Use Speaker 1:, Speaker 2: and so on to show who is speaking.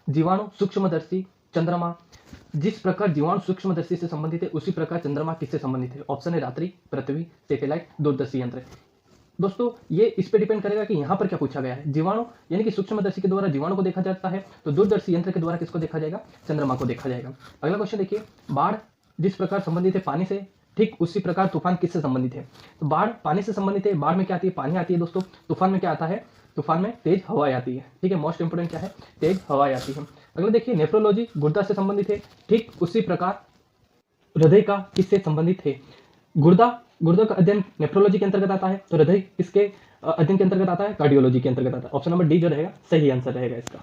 Speaker 1: जीवाणु सूक्ष्मदर्शी, चंद्रमा। जिस प्रकार जीवाणु सूक्ष्मदर्शी से संबंधित है उसी प्रकार चंद्रमा किससे संबंधित है? ऑप्शन है रात्रि, पृथ्वी, सैटेलाइट, दूरदर्शी यंत्र। दोस्तों ये इस पे डिपेंड करेगा कि यहाँ पर क्या पूछा गया है। जीवाणु यानी कि सूक्ष्मदर्शी के द्वारा जीवाणु को देखा जाता है, तो दूरदर्शी यंत्र के द्वारा किसको देखा जाएगा? चंद्रमा को देखा जाएगा। अगला क्वेश्चन देखिए, बाढ़ जिस प्रकार संबंधित है पानी से, ठीक उसी प्रकार तूफान किससे संबंधित है? तो बाढ़ पानी से संबंधित है। बाढ़ में क्या आती है? पानी आती है दोस्तों। तूफान में क्या आता है? तूफान में तेज हवाएं आती है। ठीक है, मोस्ट इंपोर्टेंट क्या है? तेज हवाएं आती है। अगला देखिए, नेफ्रोलॉजी गुर्दा से संबंधित है। ठीक उसी प्रकार हृदय का किससे संबंधित है? गुर्दा का अध्ययन नेफ्रोलॉजी के अंतर्गत आता है, तो हृदय किसके अध्ययन के अंतर्गत आता है? कार्डियोलॉजी के अंतर्गत आता है। ऑप्शन नंबर डी जो रहेगा सही आंसर रहेगा इसका।